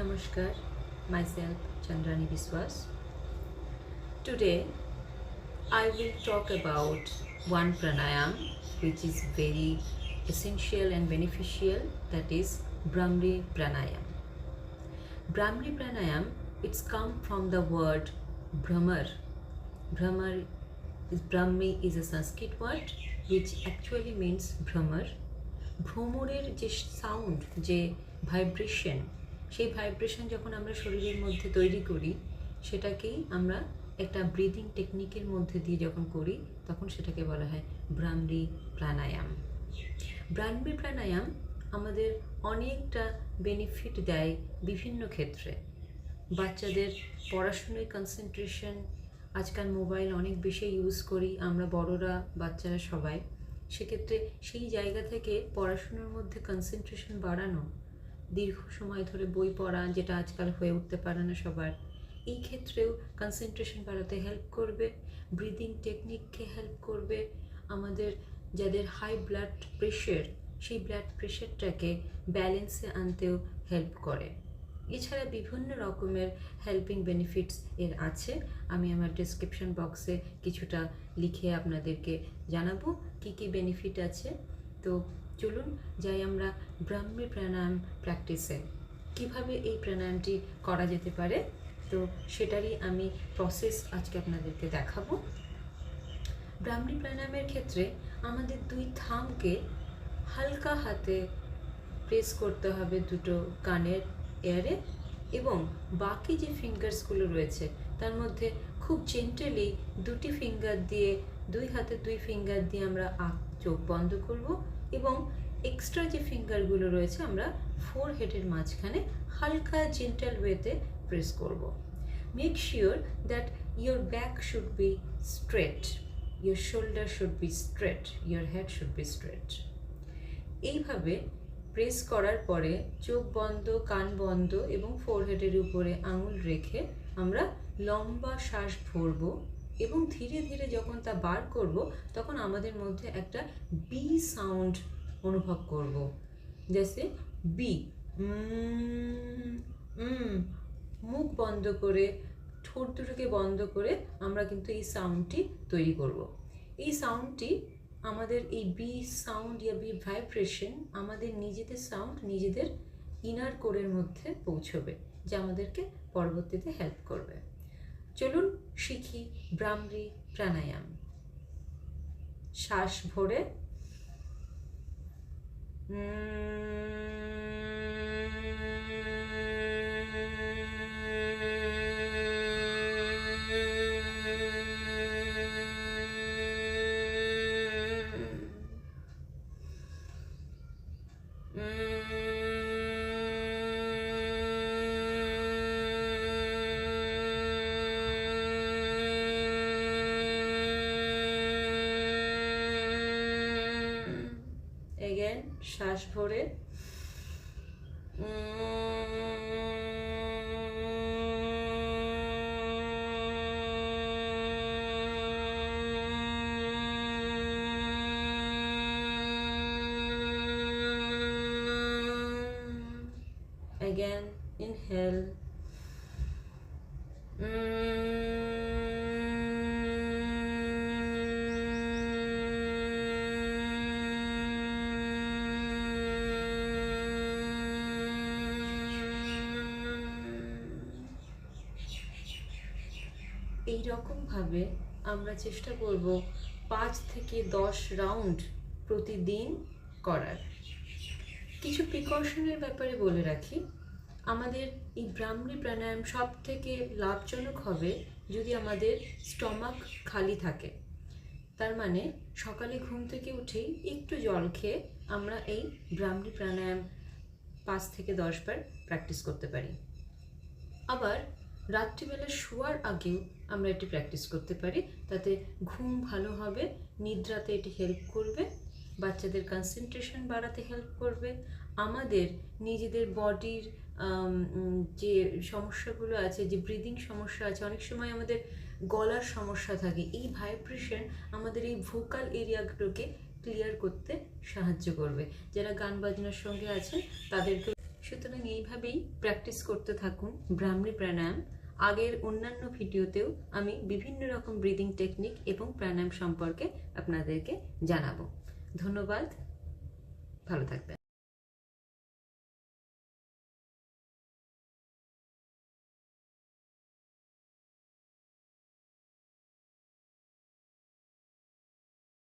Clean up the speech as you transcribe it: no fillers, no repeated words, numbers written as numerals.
Namaskar, myself Chandrani Biswas. Today I will talk about one pranayam which is very essential and beneficial, that is Brahmari Pranayam. Brahmari Pranayam, it's come from the word Brahmar. Brahmi is a Sanskrit word which actually means Brahmar. ভ্রমরের যে sound, যে vibration, সেই vibration যখন আমরা শরীরের মধ্যে তৈরি করি সেটাকেই আমরা একটা ব্রিদিং টেকনিকের মধ্যে দিয়ে যখন করি তখন সেটাকে বলা হয় ব্রাহ্মী প্রাণায়াম। ব্রাহ্মী প্রাণায়াম আমাদের অনেকটা বেনিফিট দেয় বিভিন্ন ক্ষেত্রে। বাচ্চাদের পড়াশুনোয় কনসেন্ট্রেশন, আজকাল মোবাইল অনেক বেশি ইউজ করি আমরা, বড়রা বাচ্চারা সবাই, সেক্ষেত্রে সেই জায়গা থেকে পড়াশুনোর মধ্যে কনসেন্ট্রেশন বাড়ানো, দীর্ঘ সময় ধরে বই পড়া যেটা আজকাল হয়ে উঠতে পারে না সবার, এই ক্ষেত্রেও কনসেন্ট্রেশন বাড়াতে হেল্প করবে। ব্রিদিং টেকনিককে হেল্প করবে। আমাদের যাদের হাই ব্লাড প্রেশার, সেই ব্লাড প্রেশারটাকে ব্যালেন্সে আনতেও হেল্প করে। এছাড়া বিভিন্ন রকমের হেল্পিং বেনিফিটস এর আছে। আমি আমার ডেসক্রিপশন বক্সে কিছুটা লিখে আপনাদেরকে জানাবো কী কী বেনিফিট আছে। তো চলুন যাই আমরা ব্রাহ্মী প্রাণায়াম প্র্যাকটিসে, কিভাবে এই প্রাণায়ামটি করা যেতে পারে, তো সেটারই আমি প্রসেস আজকে আপনাদেরকে দেখাবো। ব্রাহ্মী প্রাণায়ামের ক্ষেত্রে আমাদের দুই থামকে হালকা হাতে প্রেস করতে হবে দুটো কানের এয়ারে, এবং বাকি যে ফিঙ্গার্সগুলো রয়েছে তার মধ্যে খুব জেন্টালি দুটি ফিঙ্গার দিয়ে, দুই হাতে দুই ফিঙ্গার দিয়ে আমরা চোখ বন্ধ করব, এবং এক্সট্রা যে ফিঙ্গারগুলো রয়েছে আমরা ফোর হেডের মাঝখানে হালকা জেন্টাল ওয়েতে প্রেস করব। Make sure that your back should be straight, your shoulder should be straight, your head should be straight. এইভাবে প্রেস করার পরে চোখ বন্ধ, কান বন্ধ এবং ফোরহেডের উপরে আঙুল রেখে আমরা লম্বা শ্বাস ভরব, এবং ধীরে ধীরে যখন তা বার করব তখন আমাদের মধ্যে একটা বি সাউন্ড অনুভব করব, জেসে বি। মুখ বন্ধ করে, ঠোঁট দুটোকে বন্ধ করে আমরা কিন্তু এই সাউন্ডটি তৈরি করব। এই সাউন্ডটি আমাদের এই বি সাউন্ড ইয়া বি ভাইব্রেশন আমাদের নিজেদের সাউন্ড নিজেদের ইনার কোরের মধ্যে পৌঁছবে, যা আমাদেরকে পরবর্তীতে হেল্প করবে। চলুন শিখি ব্রাহ্মী প্রাণায়াম। শ্বাস ভরে শ্বাস ভরে again inhale, এই রকমভাবে আমরা চেষ্টা করব 5 থেকে 10 রাউন্ড প্রতিদিন করার। কিছু প্রিকশনের ব্যাপারে বলে রাখি, আমাদের এই ব্রাহ্মী প্রাণায়াম সব থেকে লাভজনক হবে যদি আমাদের স্টমাক খালি থাকে। তার মানে সকালে ঘুম থেকে উঠেই একটু জল খেয়ে আমরা এই ব্রাহ্মী প্রাণায়াম 5 থেকে 10 বার প্র্যাকটিস করতে পারি। আবার রাত্রিবেলা শোয়ার আগেও আমরা এটি প্র্যাকটিস করতে পারি, তাতে ঘুম ভালো হবে, নিদ্রাতে এটি হেল্প করবে, বাচ্চাদের কনসেন্ট্রেশন বাড়াতে হেল্প করবে, আমাদের নিজেদের বডির যে সমস্যাগুলো আছে, যে ব্রিদিং সমস্যা আছে, অনেক সময় আমাদের গলার সমস্যা থাকে, এই ভাইব্রেশন আমাদের এই ভোকাল এরিয়াগুলোকে ক্লিয়ার করতে সাহায্য করবে। যারা গান বাজনার সঙ্গে আছেন তাদেরকে সুতরাং এইভাবেই প্র্যাকটিস করতে থাকুন ব্রাহ্মী প্রাণায়াম। আগের অন্যান্য ভিডিওতেও আমি বিভিন্ন রকম ব্রিদিং টেকনিক এবং প্রাণায়াম সম্পর্কে আপনাদেরকে জানাবো। ধন্যবাদ, ভালো থাকবেন।